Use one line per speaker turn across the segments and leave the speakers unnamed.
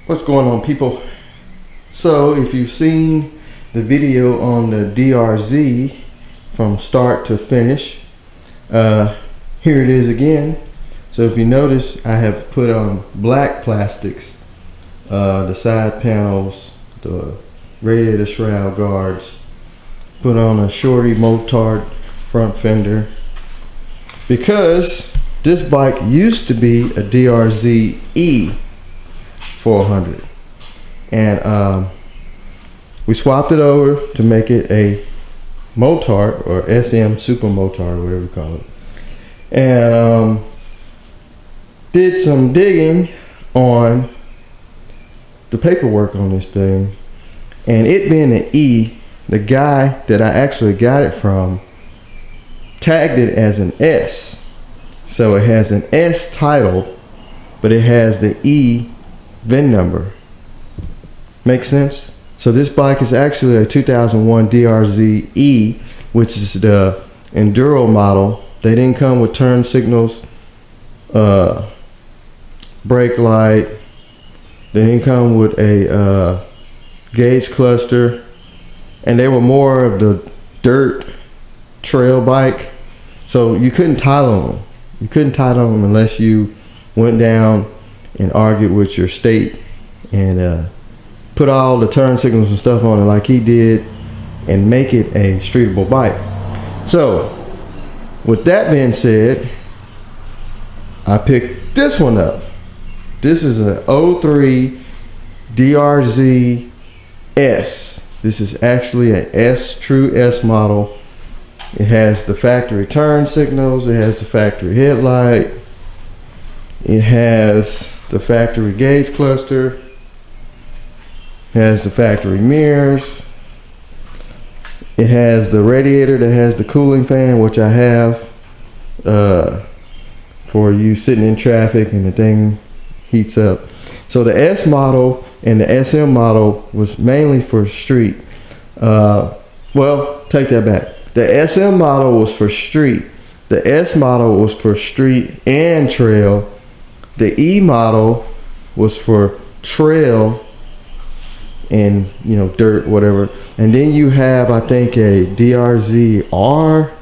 What's going on, people? So if you've seen the video on the DRZ from start to finish, here it is again. So if you notice, I have put on black plastics, the side panels, the radiator shroud guards, put on a shorty motard front fender, because this bike used to be a Drz400E, and we swapped it over to make it a motard, or SM super motard, whatever you call it, and did some digging on the paperwork on this thing, and it being an E, the guy that I actually got it from tagged it as an S. So it has an S title, but it has the E VIN number. Makes sense? So this bike is actually a 2001 DRZ-E, which is the Enduro model. They didn't come with turn signals, brake light. They didn't come with a gauge cluster, and they were more of the dirt trail bike. So you couldn't title them. You couldn't title them unless you went down and argued with your state and put all the turn signals and stuff on it like he did and make it a streetable bike. So with that being said, I picked this one up. This is a 03 DRZ S. This is actually an S, true S model. It has the factory turn signals, it has the factory headlight, it has the factory gauge cluster, it has the factory mirrors, it has the radiator that has the cooling fan, which I have for you sitting in traffic and the thing heats up. So the S model and the SM model was mainly for street. Well, take that back. The SM model was for street. The S model was for street and trail. The E model was for trail and, you know, dirt, whatever. And then you have, I think, a DRZ-R,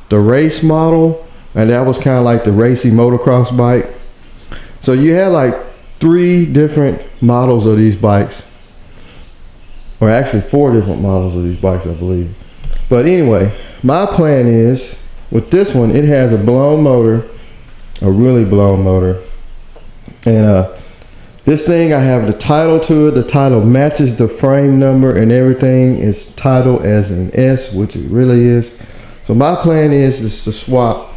the race model, and that was kind of like the racy motocross bike. So you had like 3 different models of these bikes, or actually 4 different models of these bikes, I believe. But anyway, my plan is, with this one, it has a blown motor, a really blown motor. And this thing, I have the title to it. The title matches the frame number and everything is titled as an S, which it really is. So my plan is to swap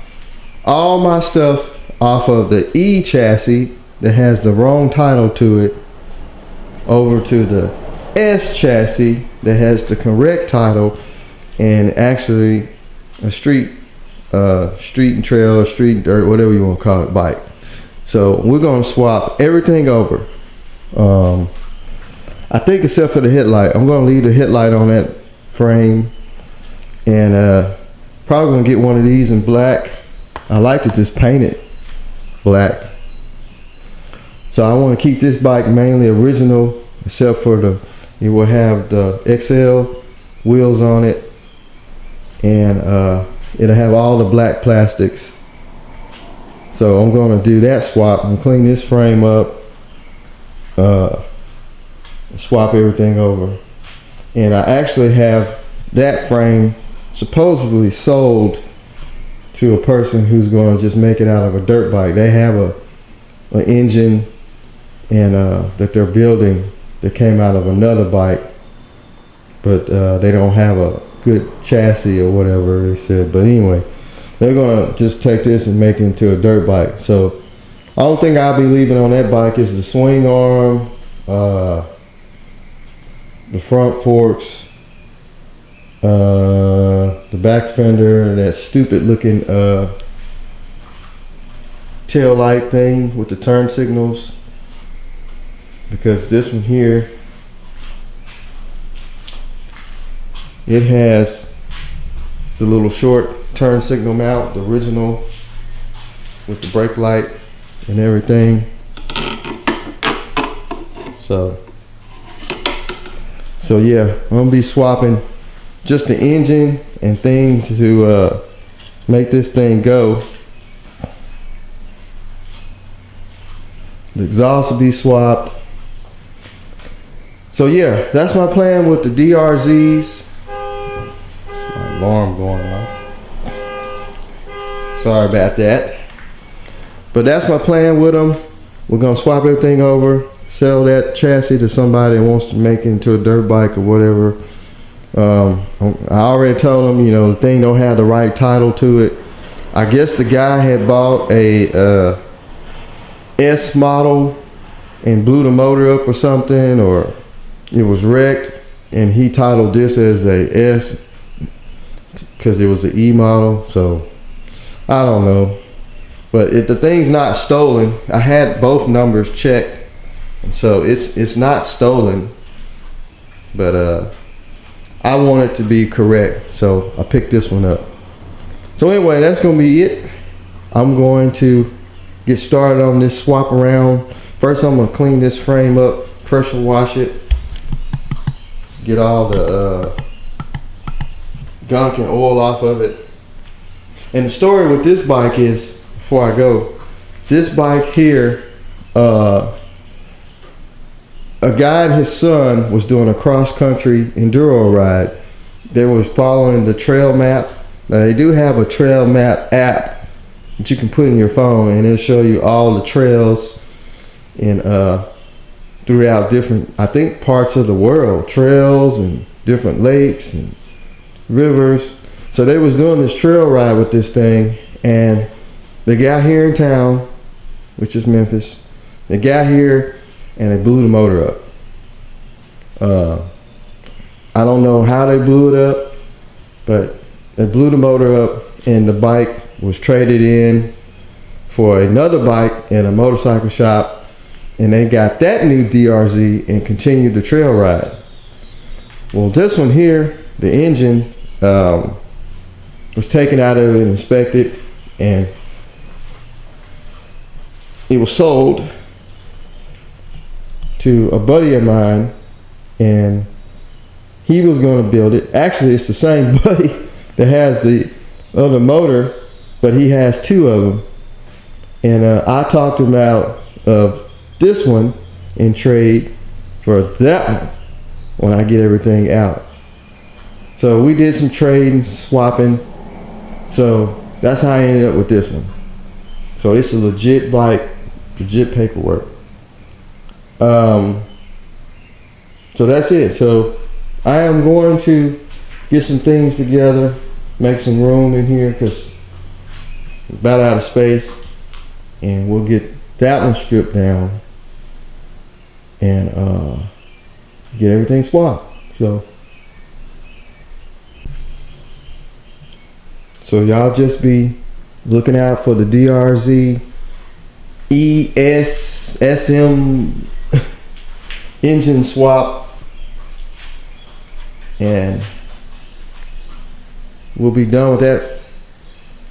all my stuff off of the E chassis that has the wrong title to it over to the S chassis that has the correct title, and actually a street and trail, or street and dirt, whatever you want to call it, bike. So we're going to swap everything over. I think except for the headlight. I'm going to leave the headlight on that frame, and probably going to get one of these in black. I like to just paint it black. So I want to keep this bike mainly original, except for it will have the XL wheels on it, and it'll have all the black plastics. So I'm going to do that swap and clean this frame up, swap everything over. And I actually have that frame supposedly sold to a person who's going to just make it out of a dirt bike. They have an engine and that they're building that came out of another bike, but they don't have a good chassis or whatever they said. But anyway, they're gonna just take this and make it into a dirt bike. So only thing I'll be leaving on that bike is the swing arm, the front forks, the back fender, that stupid looking tail light thing with the turn signals, because this one here, it has the little short turn signal mount, the original, with the brake light and everything. So So yeah, I'm gonna be swapping just the engine and things to make this thing go. The exhaust will be swapped. So yeah, that's my plan with the DRZs. That's my alarm going off. Sorry about that. But that's my plan with them. We're gonna swap everything over, sell that chassis to somebody that wants to make it into a dirt bike or whatever. I already told them, you know, the thing don't have the right title to it. I guess the guy had bought a S model and blew the motor up or something, or it was wrecked, and he titled this as a S because it was an E model. So I don't know, but if the thing's not stolen, I had both numbers checked, so it's not stolen, but I want it to be correct, so I picked this one up. So anyway, that's gonna be it. I'm going to get started on this swap around. First, I'm gonna clean this frame up, pressure wash it, get all the gunk and oil off of it. And the story with this bike is, before I go, this bike here, a guy and his son was doing a cross-country enduro ride. They was following the trail map. Now they do have a trail map app that you can put in your phone, and it'll show you all the trails in throughout different, I think, parts of the world, trails and different lakes and rivers. So they was doing this trail ride with this thing, and they got here in town, which is Memphis. They got here and they blew the motor up. I don't know how they blew it up, but they blew the motor up, and the bike was traded in for another bike in a motorcycle shop, and they got that new DRZ and continued the trail ride. Well, this one here, the engine was taken out of it and inspected, and it was sold to a buddy of mine, and he was going to build it. Actually, it's the same buddy that has the other motor, but he has two of them. And I talked him out of this one in trade for that one when I get everything out. So we did some trading, swapping. So that's how I ended up with this one. So it's a legit bike, legit paperwork. So that's it. So I am going to get some things together, make some room in here because I'm about out of space, and we'll get that one stripped down and get everything swapped. So y'all just be looking out for the DRZ SM engine swap, and we'll be done with that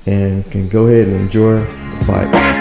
and can go ahead and enjoy the bike.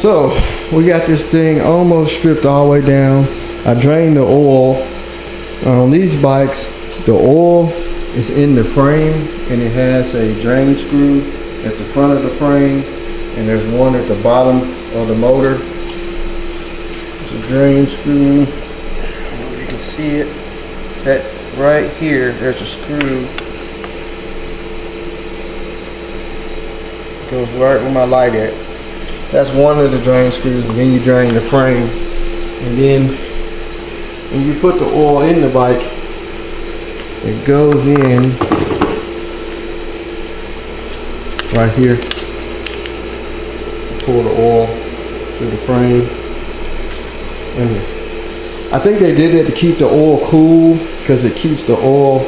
So we got this thing almost stripped all the way down. I drained the oil. On these bikes, the oil is in the frame and it has a drain screw at the front of the frame and there's one at the bottom of the motor. There's a drain screw. You can see it. That right here, there's a screw. Goes right where my light at. That's one of the drain screws, and then you drain the frame. And then when you put the oil in the bike, it goes in right here. Pour the oil through the frame. And I think they did that to keep the oil cool, because it keeps the oil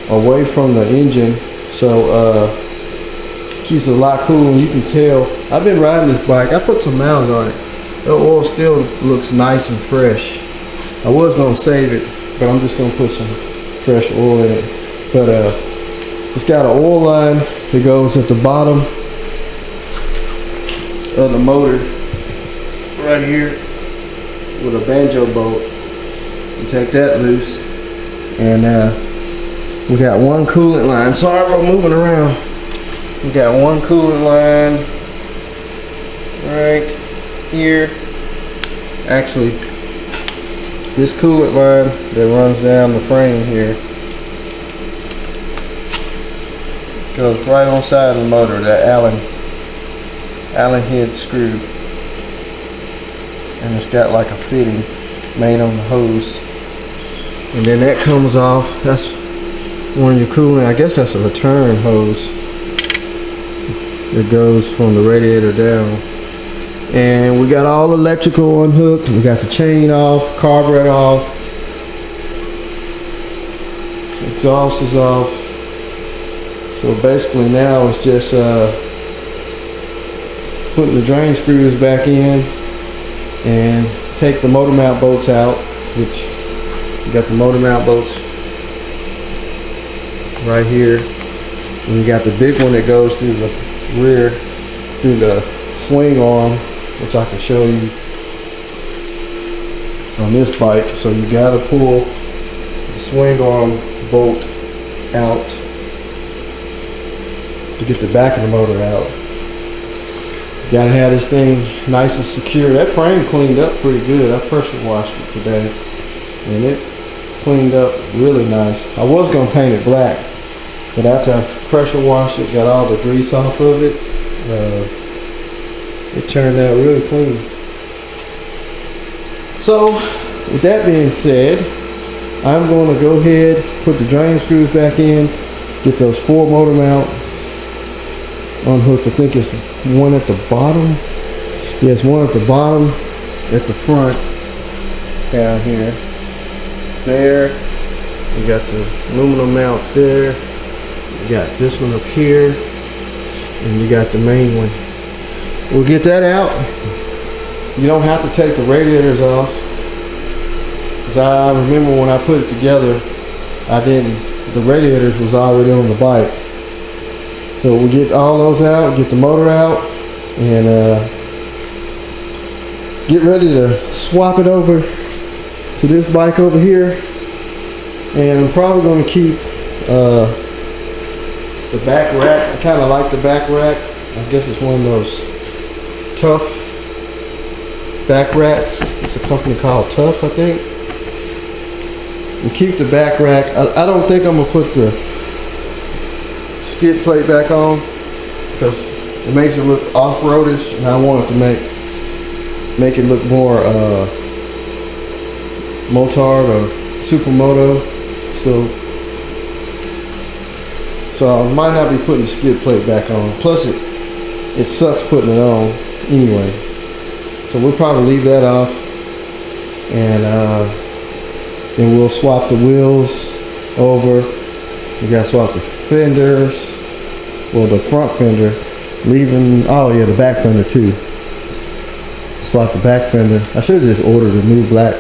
away from the engine. So keeps it a lot cool, and you can tell. I've been riding this bike. I put some miles on it. The oil still looks nice and fresh. I was gonna save it, but I'm just gonna put some fresh oil in it. But it's got an oil line that goes at the bottom of the motor right here with a banjo bolt. You take that loose, and we got one coolant line. Sorry about moving around. We got one coolant line right here. Actually, this coolant line that runs down the frame here goes right on side of the motor, that Allen head screw. And it's got like a fitting made on the hose. And then that comes off. That's one of your coolant. I guess that's a return hose. It goes from the radiator down. And we got all electrical unhooked. We got the chain off, carburetor off, exhaust is off. So basically now it's just putting the drain screws back in and take the motor mount bolts out, which you got the motor mount bolts right here. And you got the big one that goes through the rear, through the swing arm, which I can show you on this bike. So you gotta pull the swing arm bolt out to get the back of the motor out. Gotta have this thing nice and secure. That frame cleaned up pretty good. I pressure washed it today, and it cleaned up really nice. I was gonna paint it black, but after I pressure washed it, got all the grease off of it, it turned out really clean. So, with that being said, I'm going to go ahead, put the drain screws back in, get those 4 motor mounts unhooked. I think it's one at the bottom. Yes, one at the bottom, at the front, down here. There, you got the aluminum mounts there. You got this one up here, and you got the main one. We'll get that out. You don't have to take the radiators off. Cause I remember when I put it together, the radiators was already on the bike. So we'll get all those out, get the motor out, and get ready to swap it over to this bike over here. And I'm probably going to keep the back rack. I kind of like the back rack. I guess it's one of those Tough back racks. It's a company called Tough, I think. And keep the back rack. I don't think I'm gonna put the skid plate back on because it makes it look off-roadish, and I want it to make it look more motard or supermoto. So I might not be putting the skid plate back on. Plus it sucks putting it on anyway. So we'll probably leave that off, and then we'll swap the wheels over. We gotta swap the fenders, well, the front fender, the back fender too. Swap the back fender. I should have just ordered a new black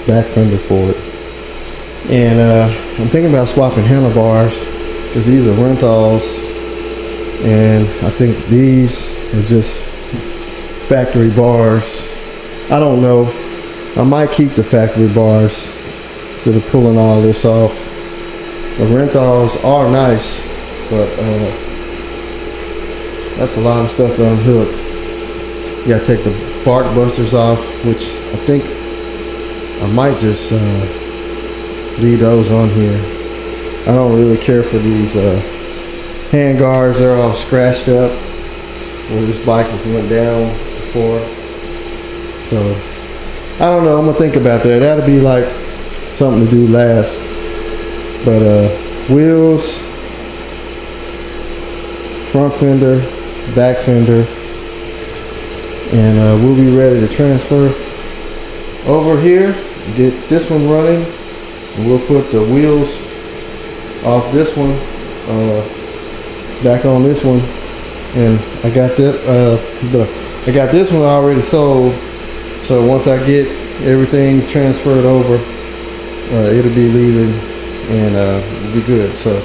back fender for it. And I'm thinking about swapping handlebars because these are rentals, and I think these are just factory bars. I don't know. I might keep the factory bars instead of pulling all this off. The rentals are nice, but that's a lot of stuff to unhook. You gotta take the bark busters off, which I think I might just leave those on here. I don't really care for these hand guards. They're all scratched up where this bike went down before. So I don't know. I'm gonna think about that. That'll be like something to do last. But wheels, front fender, back fender, and we'll be ready to transfer over here. Get this one running, and we'll put the wheels off this one back on this one. And I got that. I got this one already sold. So once I get everything transferred over, it'll be leaving, and it'll be good. So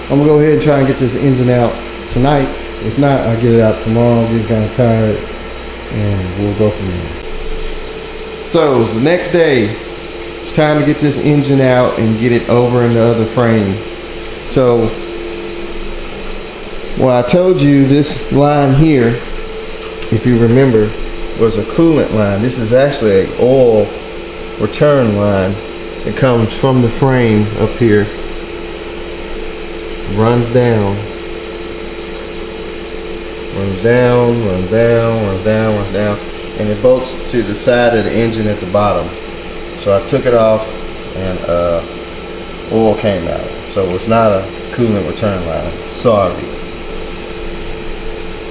I'm gonna go ahead and try and get this engine out tonight. If not, I'll get it out tomorrow. I'm getting kind of tired, and we'll go from there. So it's the next day. It's time to get this engine out and get it over in the other frame. So, well, I told you this line here, if you remember, was a coolant line. This is actually an oil return line. It comes from the frame up here, runs down, runs down, runs down, runs down, runs down, and it bolts to the side of the engine at the bottom. So I took it off, and oil came out. So it's not a coolant return line. Sorry.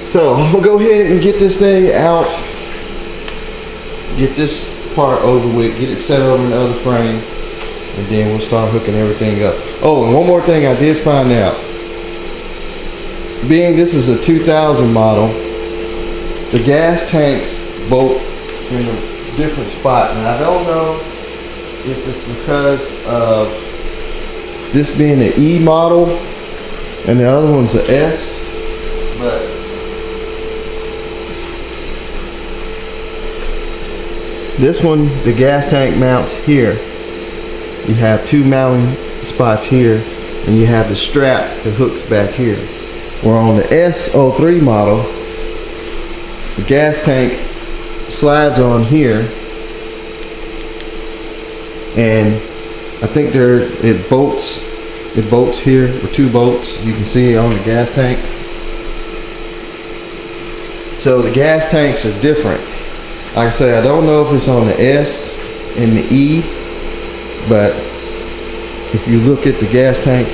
So I'm gonna go ahead and get this thing out, get this part over with, get it set over in the other frame, and then we'll start hooking everything up. Oh, and one more thing I did find out. Being this is a 2000 model, the gas tanks both in a different spot, and I don't know if it's because of this being an E model and the other one's an S, but this one, the gas tank mounts here. You have two mounting spots here, and you have the strap that hooks back here. Where on the S03 model, the gas tank slides on here, and I think it bolts here with 2 bolts. You can see on the gas tank. So the gas tanks are different. Like I say, I don't know if it's on the S and the E, but if you look at the gas tank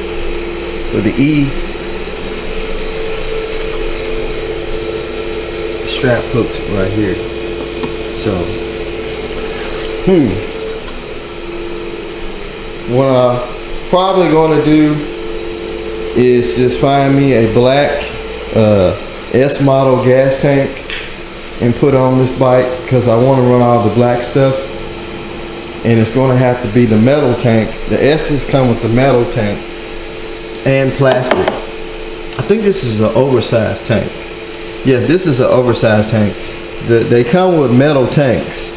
for the E, the strap hooks right here. So, what I'm probably going to do is just find me a black S model gas tank and put on this bike, because I want to run all the black stuff, and it's going to have to be the metal tank. The S's come with the metal tank and plastic. I think this is an oversized tank. Yes, this is an oversized tank. They come with metal tanks.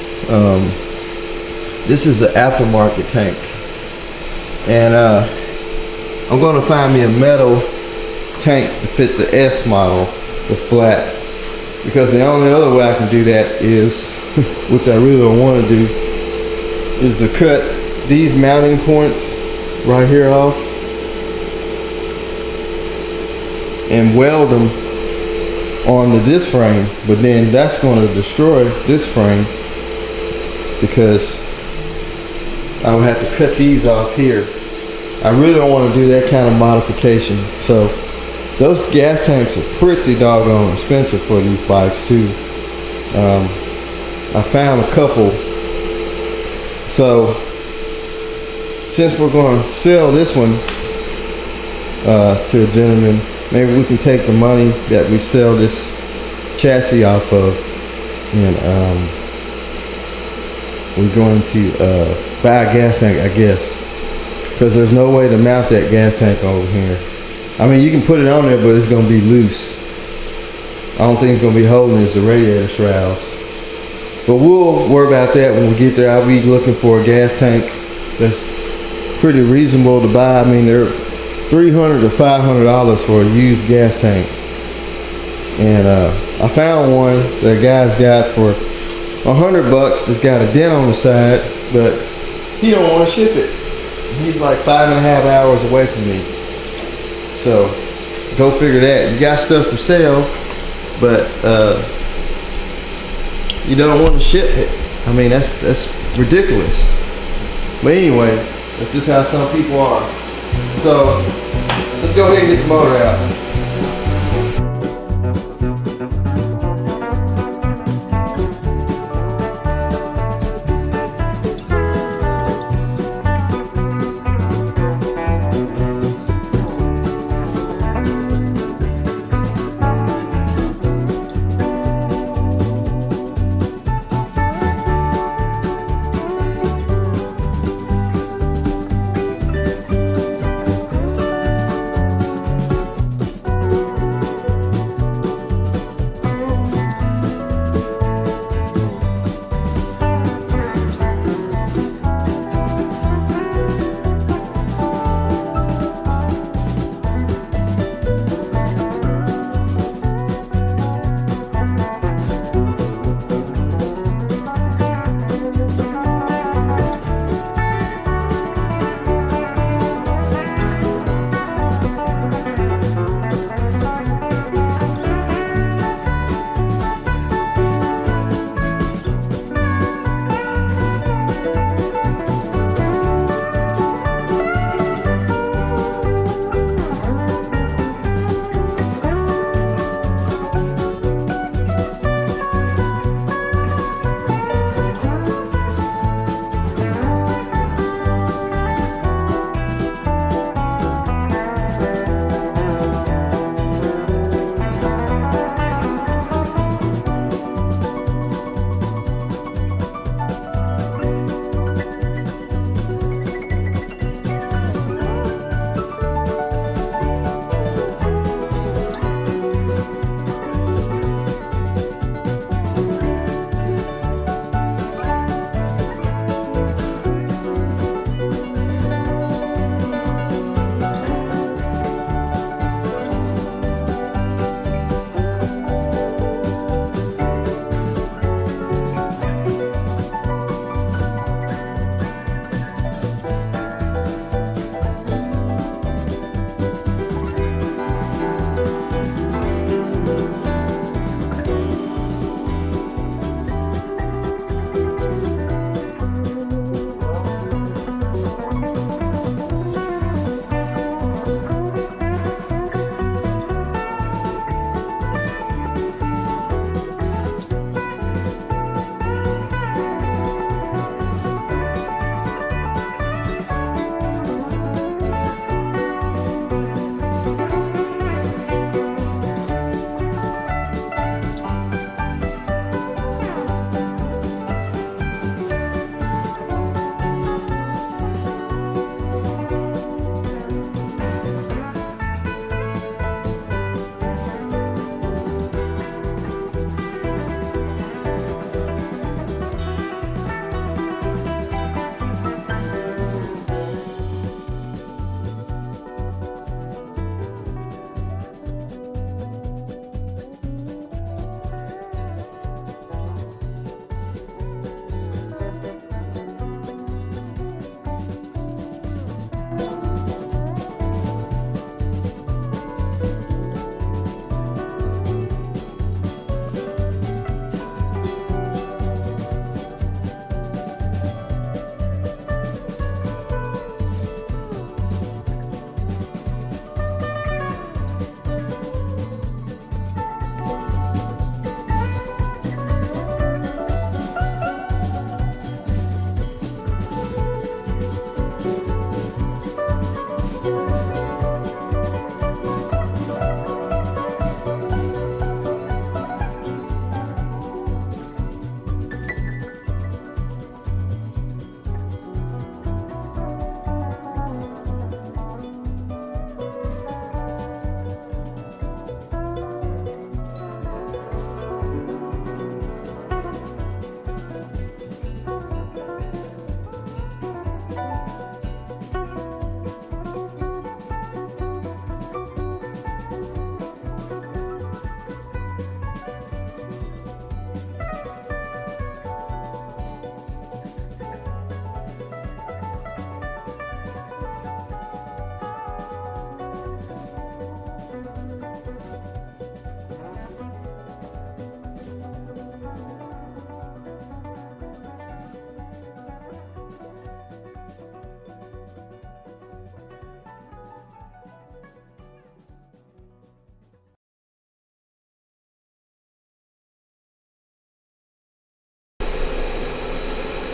This is an aftermarket tank, and I'm going to find me a metal tank to fit the S model that's black, because the only other way I can do that is, which I really don't want to do, is to cut these mounting points right here off and weld them onto this frame. But then that's going to destroy this frame, because I would have to cut these off here. I really don't want to do that kind of modification. So those gas tanks are pretty doggone expensive for these bikes too. I found a couple. So since we're going to sell this one to a gentleman, maybe we can take the money that we sell this chassis off of, and we're going to buy a gas tank, I guess, because there's no way to mount that gas tank over here. I mean, you can put it on there, but it's going to be loose. I don't think it's going to be holding is the radiator shrouds. But we'll worry about that when we get there. I'll be looking for a gas tank that's pretty reasonable to buy. I mean, they're $300 to $500 for a used gas tank. And I found one that guy's got for $100. It's got a dent on the side, but he don't want to ship it. He's like 5.5 hours away from me. So go figure that. You got stuff for sale, but you don't want to ship it. I mean, that's ridiculous. But anyway, that's just how some people are. So let's go ahead and get the motor out.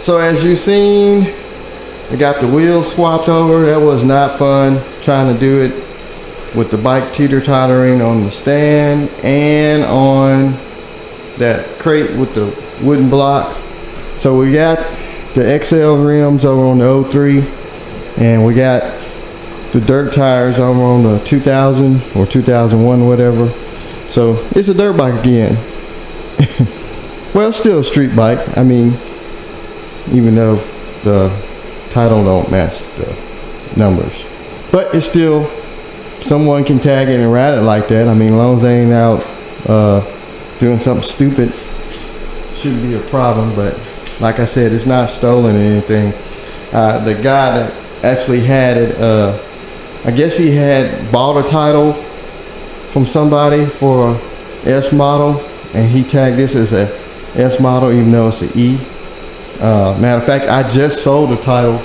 So as you've seen, I got the wheels swapped over. That was not fun trying to do it with the bike teeter-tottering on the stand and on that crate with the wooden block. So we got the XL rims over on the 03, and we got the dirt tires over on the 2000 or 2001, whatever. So it's a dirt bike again. Well, it's still a street bike. I mean, even though the title don't match the numbers, but it's still, someone can tag it and ride it like that. I mean, as long as they ain't out doing something stupid, shouldn't be a problem. But like I said, it's not stolen or anything. The guy that actually had it, I guess he had bought a title from somebody for S model, and he tagged this as a S model even though it's an E. Matter of fact, I just sold a title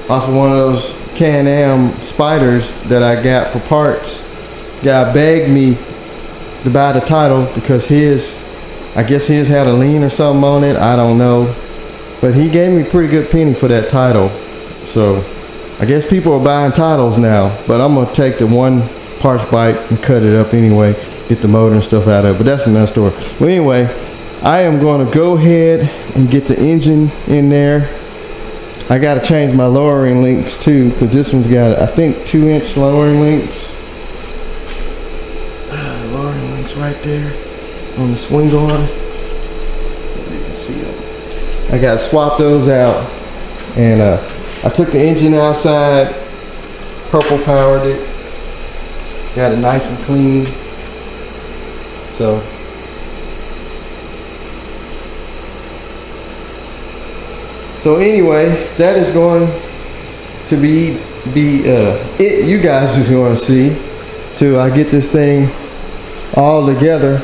off of one of those Can-Am Spiders that I got for parts. Guy begged me to buy the title because I guess his had a lien or something on it. I don't know, but he gave me a pretty good penny for that title. So I guess people are buying titles now, but I'm gonna take the one parts bike and cut it up anyway, get the motor and stuff out of it. But that's another story. But anyway, I am going to go ahead and get the engine in there. I got to change my lowering links too, because this one's got, I think, 2-inch lowering links. Lowering links right there on the swing arm. You can see them. I got to swap those out, and I took the engine outside, purple powered it, got it nice and clean. So anyway, that is going to be it. You guys is going to see till I get this thing all together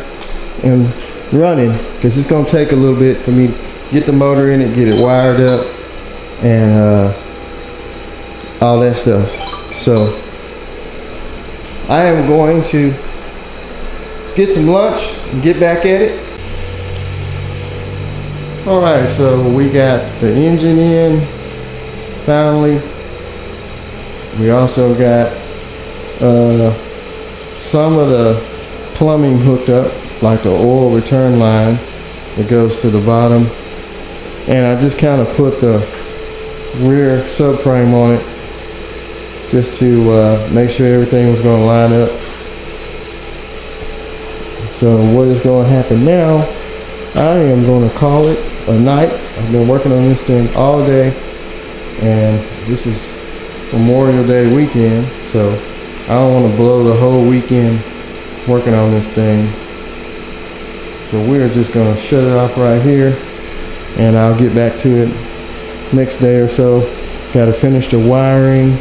and running, because it's going to take a little bit for me to get the motor in it, get it wired up, and all that stuff. So I am going to get some lunch and get back at it. Alright, so we got the engine in finally. We also got some of the plumbing hooked up, like the oil return line that goes to the bottom, and I just kind of put the rear subframe on it just to make sure everything was going to line up. So what is going to happen now, I am going to call it a night. I've been working on this thing all day, and this is Memorial Day weekend, so I don't want to blow the whole weekend working on this thing. So we're just going to shut it off right here, and I'll get back to it next day or so. Got to finish the wiring.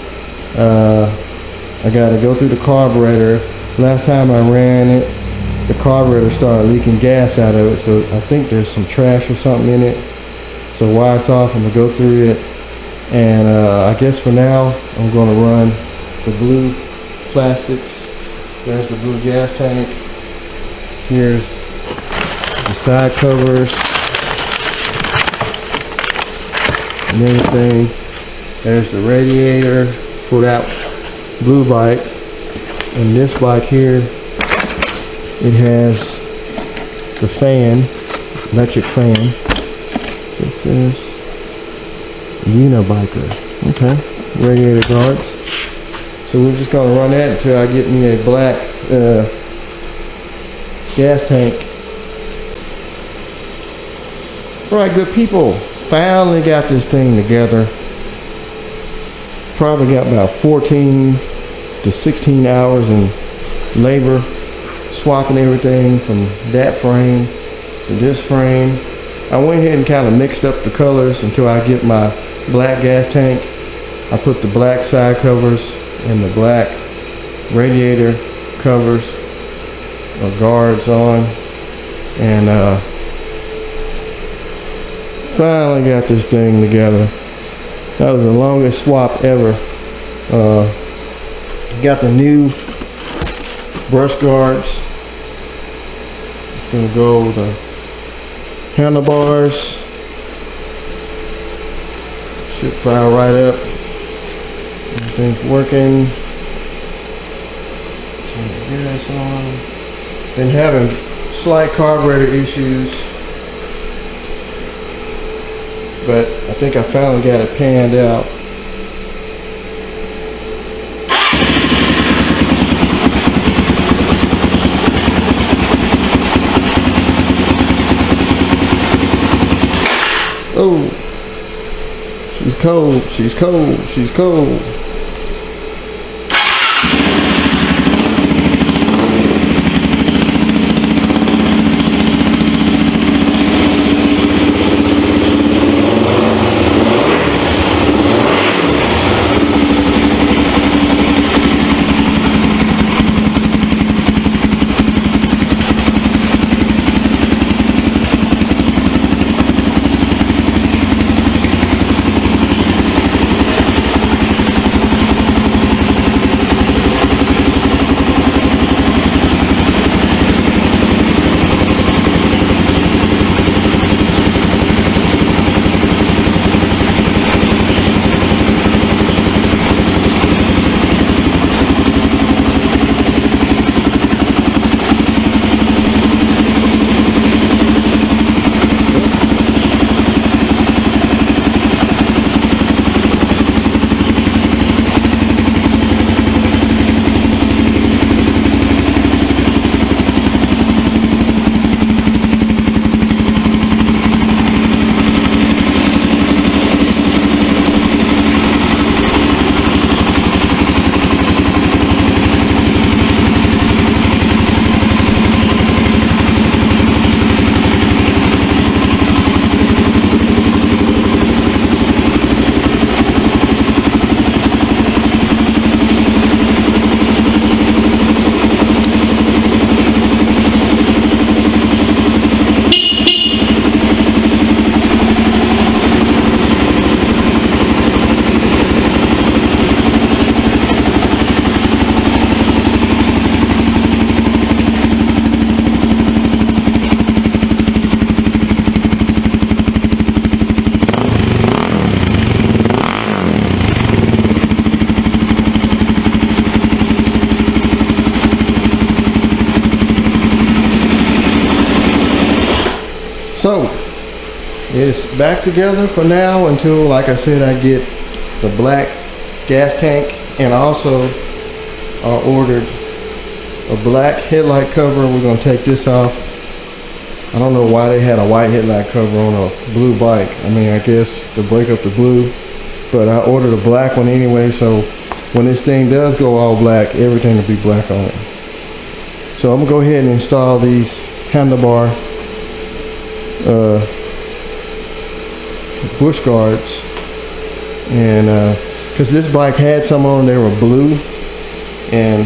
I got to go through the carburetor. Last time I ran it, the carburetor started leaking gas out of it, so I think there's some trash or something in it. So while it's off, I'm gonna go through it, and I guess for now I'm gonna run the blue plastics. There's the blue gas tank. Here's the side covers and everything. There's the radiator for that blue bike, and this bike here, it has the fan, electric fan. This is Unibiker. Okay, radiator guards. So we're just gonna run that until I get me a black gas tank. Alright, good people, finally got this thing together. Probably got about 14 to 16 hours in labor, swapping everything from that frame to this frame. I went ahead and kind of mixed up the colors until I get my black gas tank. I put the black side covers and the black radiator covers or guards on, and finally got this thing together. That was the longest swap ever. Got the new brush guards. It's gonna go with the handlebars. Should fire right up. Everything's working. Turn the gas on. Been having slight carburetor issues, but I think I finally got it panned out. Oh, she's cold, she's cold, she's cold. So it's back together for now until, like I said, I get the black gas tank, and also I ordered a black headlight cover. We're going to take this off. I don't know why they had a white headlight cover on a blue bike. I mean, I guess to break up the blue, but I ordered a black one anyway, so when this thing does go all black, everything will be black on it. So I'm gonna go ahead and install these handlebar bush guards, and because this bike had some on, they were blue, and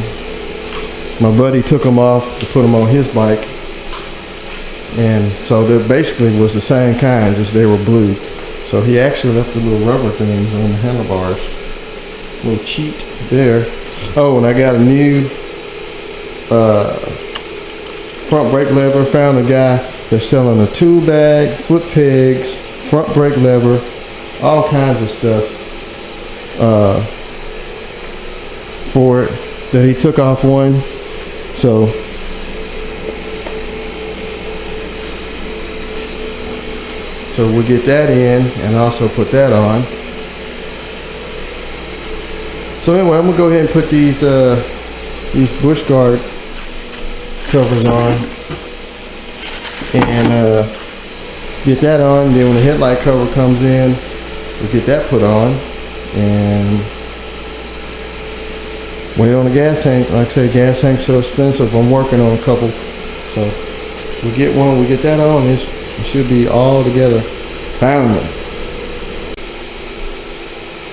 my buddy took them off to put them on his bike, and so they basically was the same kind, just they were blue. So he actually left the little rubber things on the handlebars. Little cheat there. Oh, and I got a new front brake lever. Found a guy that's selling a tool bag, foot pegs, front brake lever, all kinds of stuff for it that he took off one. So we'll get that in and also put that on. So anyway, I'm gonna go ahead and put these bush guard covers on and get that on. Then when the headlight cover comes in, we'll get that put on and wait on the gas tank. Like I said, gas tank's so expensive. I'm working on a couple, so we'll get one. We get that on. It should be all together finally.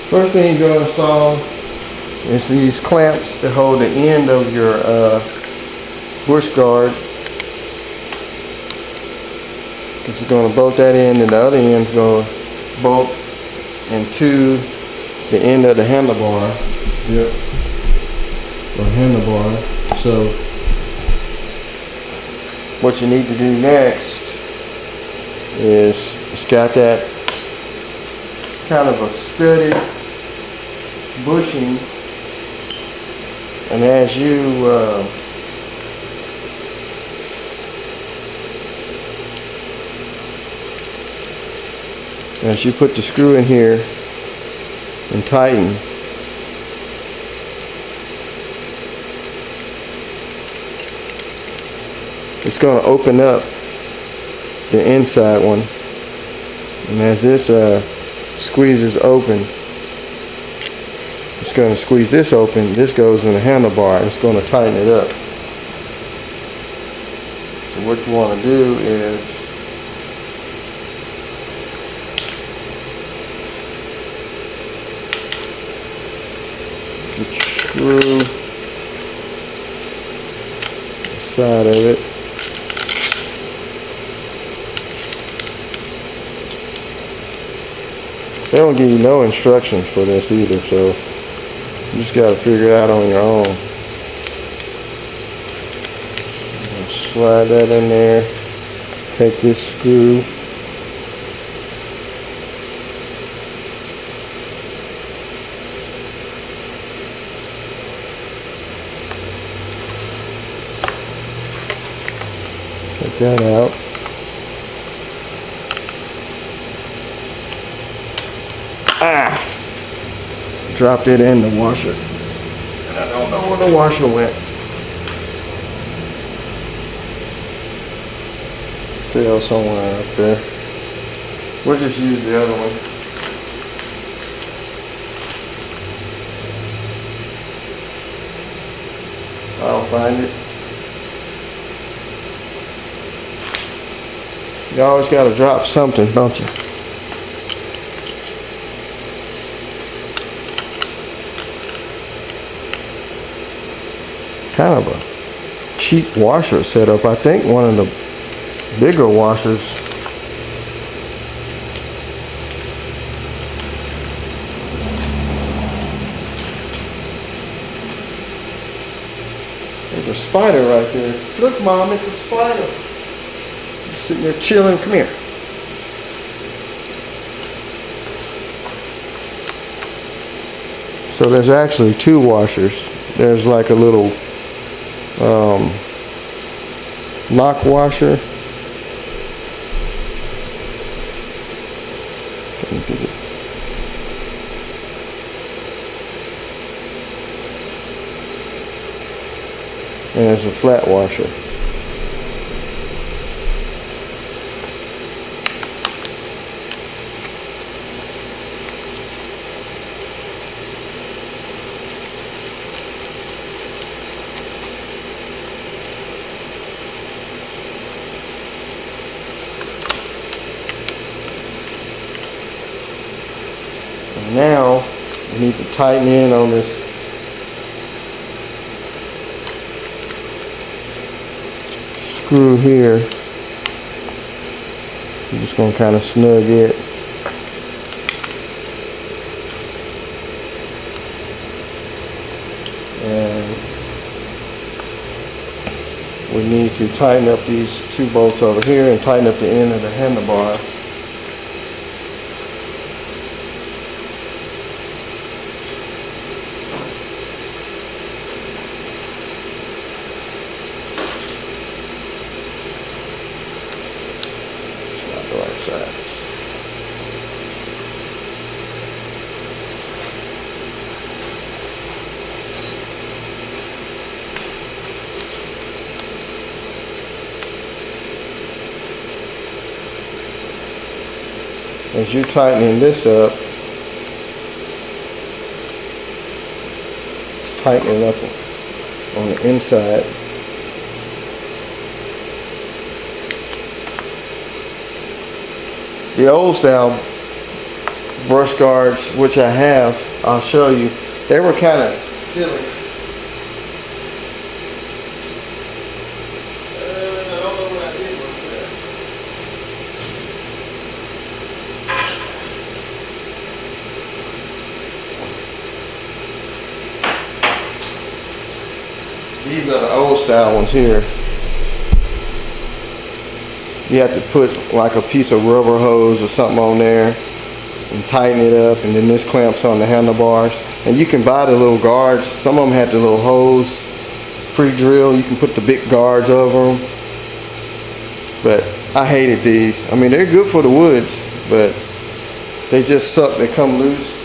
First thing you're gonna install is these clamps that hold the end of your bush guard. Because you're going to bolt that in, and the other end's going to bolt into the end of the handlebar. Yep. Or handlebar. So what you need to do next is it's got that kind of a steady bushing, and as you put the screw in here and tighten, it's going to open up the inside one, and as this squeezes open, it's going to squeeze this open. This goes in the handlebar and it's going to tighten it up. So what you want to do is get your screw inside of it. They don't give you no instructions for this either, so you just got to figure it out on your own. Slide that in there. Take this screw. Take that out. Dropped it in the washer, and I don't know where the washer went. Fell somewhere up there. We'll just use the other one. I'll find it. You always got to drop something, don't you? Kind of a cheap washer setup. I think one of the bigger washers there's a spider right there. Look, Mom, it's a spider. It's sitting there chilling. Come here. So there's actually two washers. There's like a little lock washer. And there's a flat washer. Now you need to tighten in on this screw here. I'm just going to kind of snug it. And we need to tighten up these two bolts over here and tighten up the end of the handlebar. As you're tightening this up, it's tightening up on the inside. The old style brush guards, which I have, I'll show you, they were kind of silly. These are the old style ones here. You have to put like a piece of rubber hose or something on there and tighten it up, and then this clamps on the handlebars. And you can buy the little guards. Some of them have the little hose pre-drilled. You can put the big guards over them. But I hated these. I mean, they're good for the woods, but they just suck. They come loose.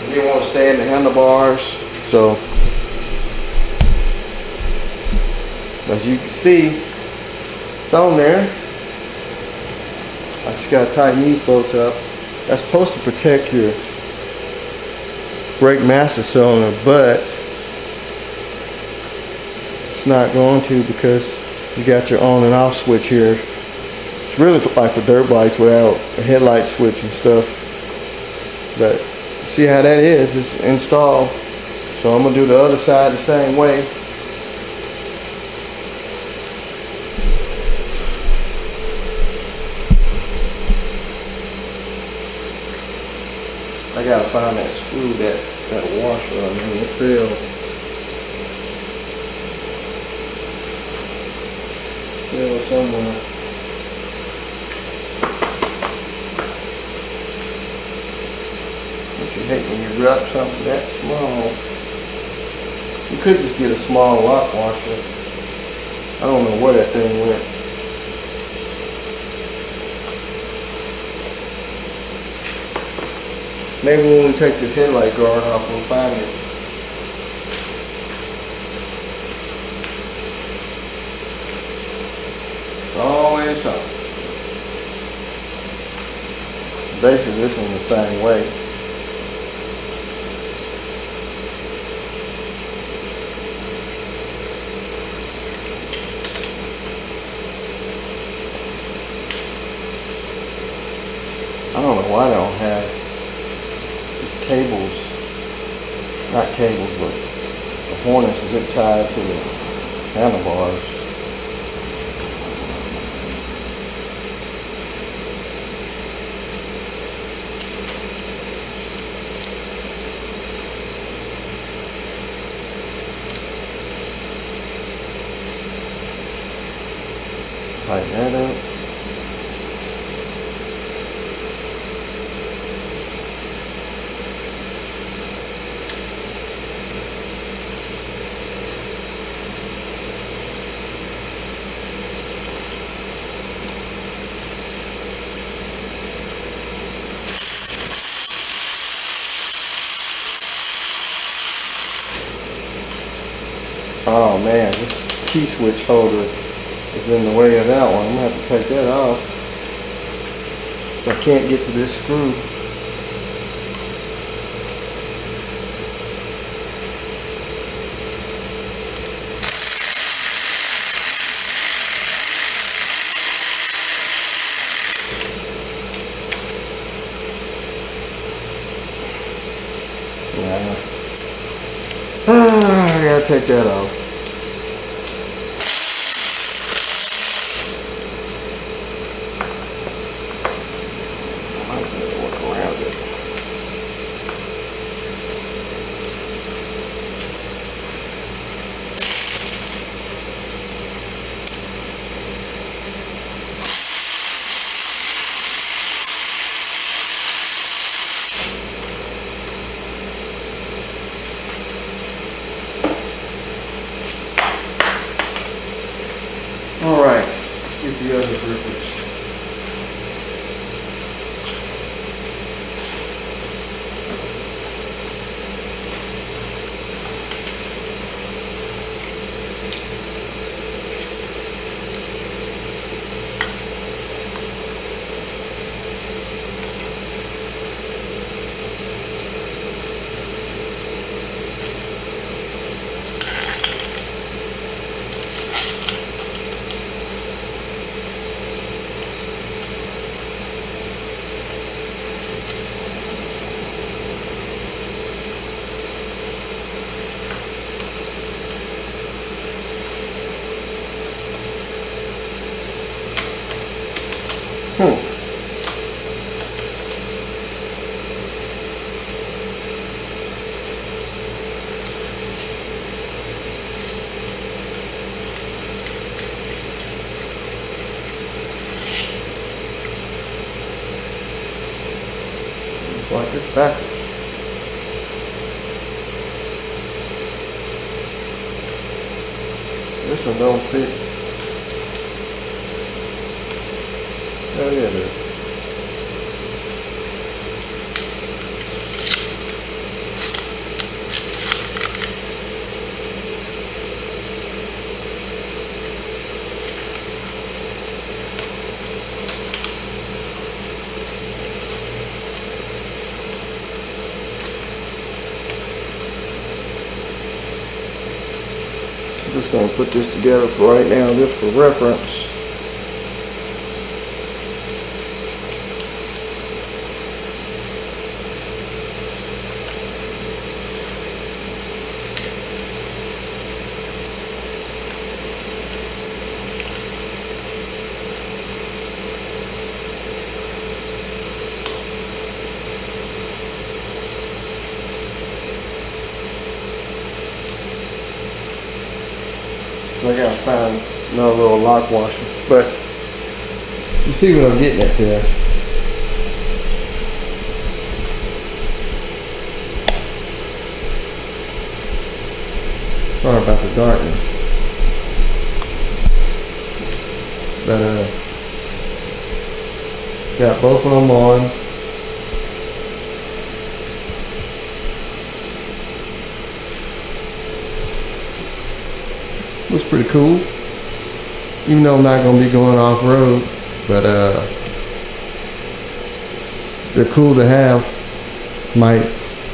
You didn't want to stay in the handlebars. So, as you can see, it's on there. I just gotta tighten these bolts up. That's supposed to protect your brake master cylinder, but it's not going to, because you got your on and off switch here. It's really like for dirt bikes without a headlight switch and stuff. But see how that is? It's installed. So I'm gonna do the other side the same way. I gotta find that screw, that washer on here. It failed. Somewhere. Don't you hate when you wrap something that small? You could just get a small lock washer. I don't know where that thing went. Maybe when we take this headlight guard off, we'll find it. Always something. Basically, this one's the same way. I don't know why they don't have these cables, not cables, but the harness zip tied to the handlebars. Tighten that up. Oh man, this key switch holder is in the way of that one. I'm gonna have to take that off, so I can't get to this screw. I gotta take that off. I might be able to work around it. Alright, let's get the other grippers. like it's backwards. This one don't fit. Oh yeah, it is. Just going to put this together for right now, just for reference. I gotta find another little lock washer, but you see what I'm getting at there. Sorry about the darkness, but got both of them on. Looks pretty cool, even though I'm not going to be going off-road, but they're cool to have. Might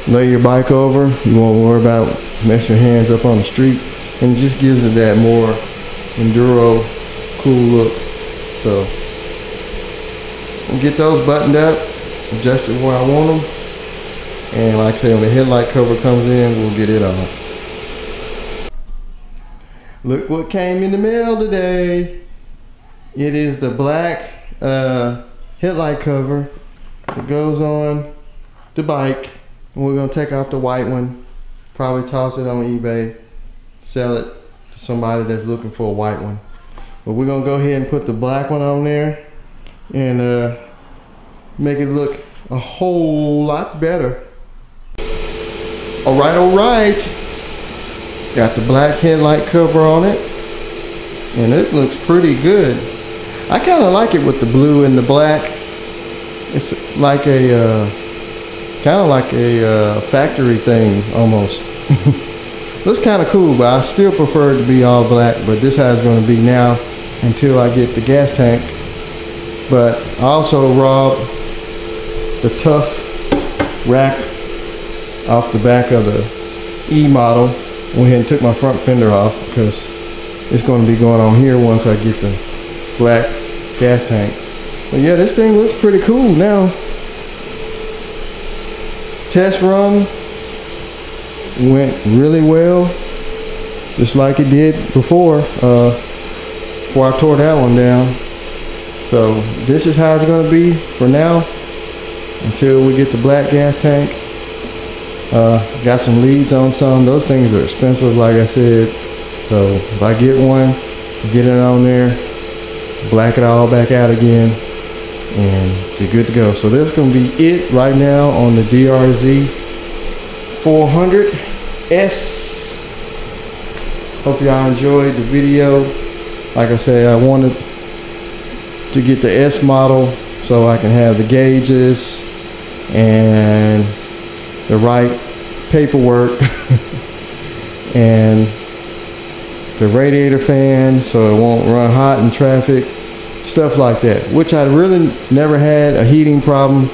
lay your bike over, you won't worry about messing your hands up on the street, and it just gives it that more enduro cool look. So I'll get those buttoned up, adjusted where I want them, and like I say, when the headlight cover comes in, we'll get it on. Look what came in the mail today. It is the black headlight cover that goes on the bike. And we're gonna take off the white one, probably toss it on eBay, sell it to somebody that's looking for a white one. But we're gonna go ahead and put the black one on there and make it look a whole lot better. All right. Got the black headlight cover on it, and it looks pretty good. I kind of like it with the blue and the black. It's like a kind of like a factory thing almost. Looks kind of cool, but I still prefer it to be all black. But this is how it's going to be now until I get the gas tank. But I also robbed the tough rack off the back of the E model. Went ahead and took my front fender off because it's going to be going on here once I get the black gas tank. But yeah, this thing looks pretty cool now. Test run went really well, just like it did before I tore that one down. So this is how it's going to be for now until we get the black gas tank. Got some leads on some. Those things are expensive, like I said. So if I get one, get it on there, black it all back out again, and you're good to go. So that's going to be it right now on the Drz400S. Hope y'all enjoyed the video. Like I said, I wanted to get the S model so I can have the gauges and the right paperwork and the radiator fan so it won't run hot in traffic, stuff like that, which I really never had a heating problem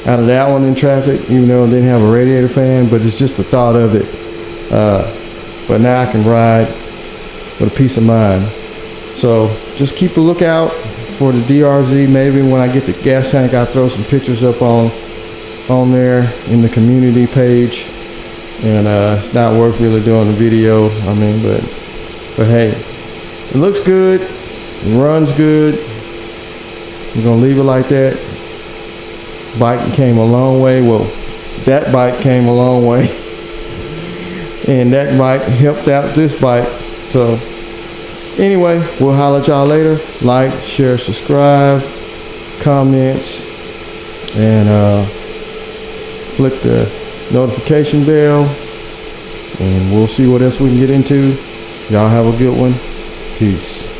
out of that one in traffic, even though it didn't have a radiator fan. But it's just the thought of it. But now I can ride with a peace of mind. So just keep a lookout for the DRZ. Maybe when I get the gas tank, I'll throw some pictures up on there in the community page. And it's not worth really doing the video. I mean, but hey, it looks good, it runs good. We're gonna leave it like that. Bike came a long way. Well, that bike came a long way, and that bike helped out this bike. So anyway, we'll holler at y'all later. Like, share, subscribe, comments, and flick the notification bell, and we'll see what else we can get into. Y'all have a good one. Peace.